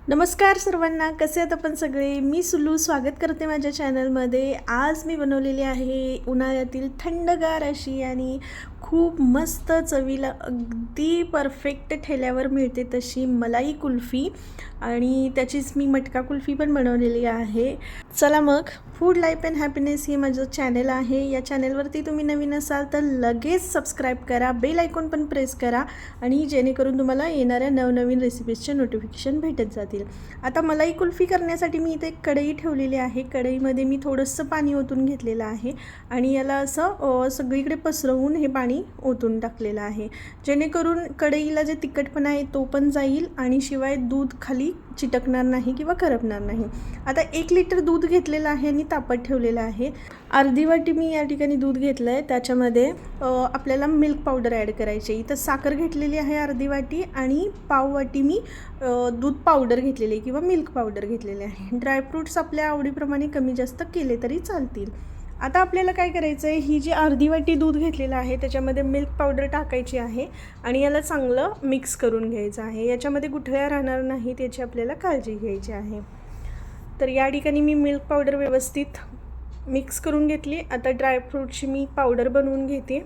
नमस्कार सर्वांना, कसे आहेत आपण सगळे. मी सुलू स्वागत करते माझ्या चॅनलमध्ये. आज मी बनवलेली आहे उन्हाळ्यातील थंडगार अशी आणि खूप मस्त चवीला अगदी परफेक्ट ठेल्यावर मिळते तशी मलाई कुल्फी, आणि त्याचीच मी मटका कुल्फी पण बनवलेली आहे. चला मग, फूड लाईफ अँड हॅपीनेस हे माझं चॅनल आहे. या चॅनलवरती तुम्ही नवीन असाल तर लगेच सबस्क्राईब करा, बेल आयकॉन पण प्रेस करा, आणि जेणेकरून तुम्हाला येणाऱ्या नवनवीन रेसिपीजचे नोटिफिकेशन भेटत जातील. आता मलाई कुल्फी करण्यासाठी मी इथे एक कढई ठेवलेली आहे. कढईमध्ये मी थोडंसं पाणी ओतून घेतलेलं आहे आणि याला असं सगळीकडे पसरवून हे पाणी ओतून टाकलेलं आहे, जेणेकरून कढईला जे तिखटपणा आहे तो पण जाईल आणि शिवाय दूध खाली चिटकणार नाही किंवा करपणार नाही. आता 1 लिटर दूध घेतलेलं आहे आणि तापत ठेवलेलं आहे. अर्धी वाटी मी या ठिकाणी दूध घेतलं आहे. त्याच्यामध्ये आपल्याला मिल्क पावडर ॲड करायची. इथं साखर घेतलेली आहे अर्धी वाटी आणि पाव वाटी मी दूध पावडर घेतलेली किंवा मिल्क पावडर घेतलेले आहे. ड्रायफ्रूट्स आपल्या आवडीप्रमाणे कमी जास्त केले तरी चालतील. आता आपल्याला काय करायचं आहे, ही जी अर्धी वाटी दूध घेतलेलं आहे त्याच्यामध्ये मिल्क पावडर टाकायची आहे आणि याला चांगलं मिक्स करून घ्यायचं आहे. याच्यामध्ये गुठळ्या राहणार नाहीत याची आपल्याला काळजी घ्यायची आहे. तर या ठिकाणी मी मिल्क पावडर व्यवस्थित मिक्स करून घेतली. आता ड्रायफ्रूटची मी पावडर बनवून घेते.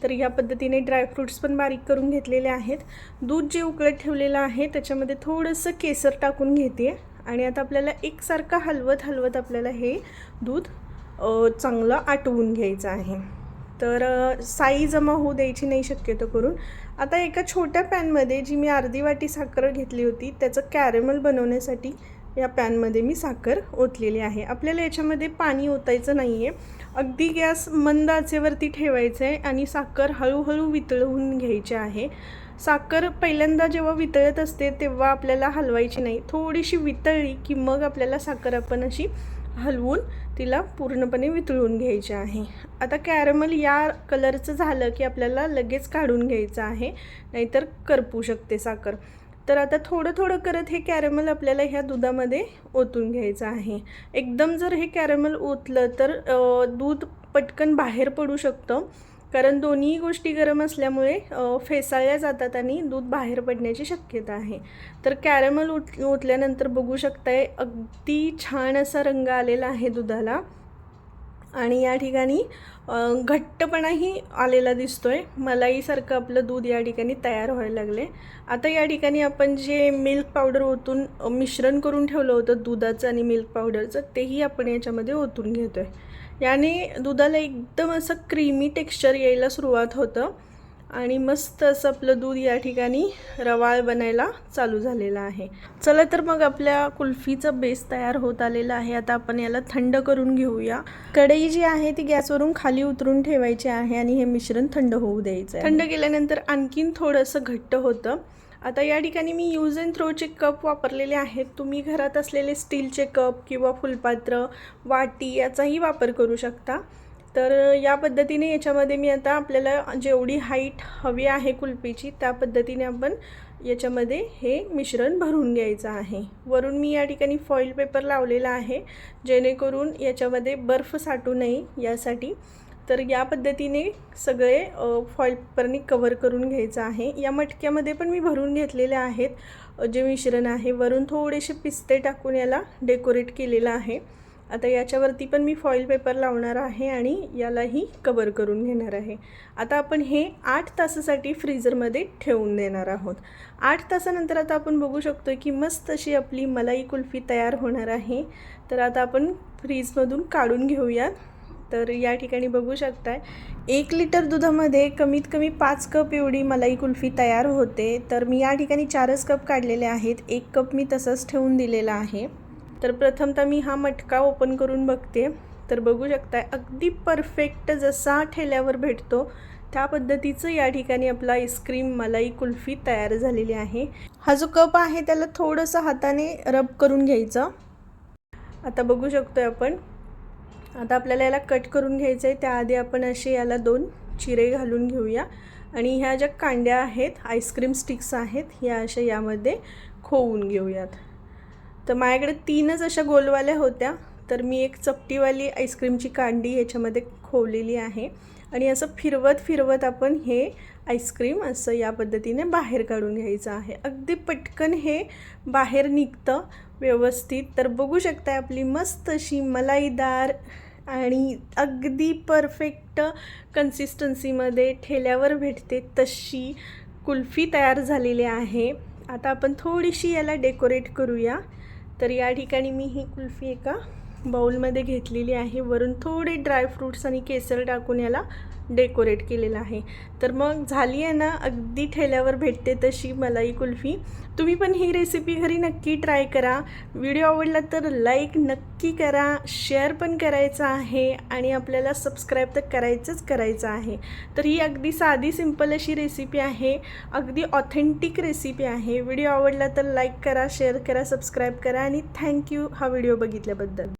तर ह्या पद्धतीने ड्रायफ्रूट्स पण बारीक करून घेतलेले आहेत. दूध जे उकळत ठेवलेलं आहे त्याच्यामध्ये थोडंसं केसर टाकून घेते आणि आता आपल्याला एकसारखं हलवत आपल्याला हे दूध चांगलं आटवून घ्यायचं आहे. तर साई जमा होऊ द्यायची नाही शक्यतो करून. आता एका छोट्या पॅनमध्ये जी मी अर्धी वाटी साखर घेतली होती त्याचं कॅरेमल बनवण्यासाठी या पॅनमध्ये मी साखर ओतलेली आहे. आपल्याला याच्यामध्ये पाणी ओतायचं नाही आहे, अगदी गॅस मंद आचेवरती ठेवायचं आहे आणि साखर हळूहळू वितळवून घ्यायची आहे. साखर पहिल्यांदा जेव्हा वितळत असते तेव्हा आपल्याला हलवायची नाही, थोडीशी वितळली की मग आपल्याला साखर आपण अशी हलवून तिला पूर्णपणे वितळून घ्यायची आहे. आता कॅरमल या कलरचं झालं की आपल्याला लगेच काढून घ्यायचं आहे, नाहीतर करपू शकते साखर. तर आता थोडं थोडं करत हे कॅरमल आपल्याला ह्या दुधामध्ये ओतून घ्यायचं आहे. एकदम जर हे कॅरमल ओतलं तर दूध पटकन बाहेर पडू शकतं, कारण दोन्ही गोष्टी गरम असल्यामुळे फेसाळल्या जातात आणि दूध बाहेर पडण्याची शक्यता आहे. तर कॅरमल ओतल्यानंतर बघू शकताय अगदी छान असा रंग आलेला आहे दुधाला आणि या ठिकाणी घट्टपणाही आलेला दिसतोय. मलाईसारखं आपलं दूध या ठिकाणी तयार व्हायला लागले. आता या ठिकाणी आपण जे मिल्क पावडर ओतून मिश्रण करून ठेवलं होतं दुधाचं आणि मिल्क पावडरचं, तेही आपण याच्यामध्ये ओतून घेतो आहे. याने दुधाला एकदम असं क्रीमी टेक्स्चर यायला सुरुवात होतं आणि मस्त असं आपलं दूध या ठिकाणी रवाळ बनायला चालू झालेलं आहे. चला तर मग आपल्या कुल्फीचा बेस तयार होत आलेला आहे. आता आपण याला थंड करून घेऊया. कढई जी आहे ती गॅसवरून खाली उतरून ठेवायची आहे आणि हे मिश्रण थंड होऊ द्यायचं आहे. थंड केल्यानंतर आणखीन थोडंसं घट्ट होतं. आता या ठिकाणी मी यूज अँड थ्रोचे कप वापरलेले आहेत. तुम्ही घरात असलेले स्टीलचे कप किंवा फुलपात्र, वाटी याचाही वापर करू शकता. तर या पद्धतीने याच्यामध्ये मी आता आपल्याला जेवढी हाईट हवी आहे कुल्फीची त्या पद्धतीने आपण याच्यामध्ये हे मिश्रण भरून घ्यायचं आहे. वरून मी या ठिकाणी फॉईल पेपर लावलेला आहे, जेणेकरून याच्यामध्ये बर्फ साठू नये यासाठी. तर या पद्धतीने सगळे फॉईल पेपरनी कव्हर करून घ्यायचं आहे. या मटक्यामध्ये पण मी भरून घेतलेले आहेत जे मिश्रण आहे. वरून थोडेसे पिस्ते टाकून याला डेकोरेट केलेलं आहे. आता याच्यावरती पण मी फॉईल पेपर लावणार आहे आणि यालाही कवर करून घेणार आहे. आता आपण हे 8 तासासाठी फ्रीझरमध्ये ठेवून देणार आहोत. 8 तासानंतर आता आपण बघू शकतो की मस्त अशी आपली मलाई कुल्फी तयार होणार आहे. तर आता आपण फ्रीजमधून काढून घेऊयात. तर या ठिकाणी बघू शकताय 1 लिटर दुधामध्ये कमीत कमी 5 कप एवढी मलाई कुल्फी तयार होते. तर मी या ठिकाणी 4च कप काढलेले आहेत. 1 कप मी तसंच ठेवून दिलेला आहे. तर प्रथमतः मी हा मटका ओपन करून बघते. तर बघू शकताय अगदी परफेक्ट जसा ठेल्यावर भेटतो त्या पद्धतीचं या ठिकाणी आपला आईस्क्रीम मलाई कुल्फी तयार झालेली आहे. हा जो कप आहे त्याला थोडंसं हाताने रब करून घ्यायचं. आता बघू शकतोय आपण. आता आपल्याला याला कट करून घ्यायचं आहे. त्याआधी आपण असे याला 2 चिरे घालून घेऊया आणि ह्या ज्या कांड्या आहेत, आईस्क्रीम स्टिक्स आहेत, ह्या अशा यामध्ये खोवून घेऊयात. तर माझ्याकडे 3च अशा गोलवाल्या होत्या, तर मी एक चपटीवाली आईस्क्रीमची कांडी याच्यामध्ये खोवलेली आहे आणि असं फिरवत फिरवत आपण हे आईस्क्रीम असं या पद्धतीने बाहेर काढून घ्यायचं आहे. अगदी पटकन हे बाहेर निघतं व्यवस्थित. तर बघू शकता आपली मस्त अशी मलाईदार आणि अगदी परफेक्ट कन्सिस्टन्सीमध्ये ठेल्यावर भेटते तशी कुल्फी तयार झालेली आहे. आता आपण थोडीशी याला डेकोरेट करूया. तर या ठिकाणी मी ही कुल्फी एका बाउलमध्ये घेतलेली आहे. वरून थोडे ड्रायफ्रूट्स आणि केसर टाकून याला डेकोरेट केलेलं आहे. तर मग झाली आहे ना अगदी ठेल्यावर भेटते तशी मलाई कुल्फी. तुम्ही पण ही रेसिपी घरी नक्की ट्राय करा. व्हिडिओ आवडला तर लाईक नक्की करा, शेअर पण करायचं आहे आणि आपल्याला सबस्क्राईब तर करायचं आहे. तर ही अगदी साधी सिंपल अशी रेसिपी आहे, अगदी ऑथेंटिक रेसिपी आहे. व्हिडिओ आवडला तर लाईक करा, शेअर करा, सबस्क्राईब करा आणि थँक्यू हा व्हिडिओ बघितल्याबद्दल.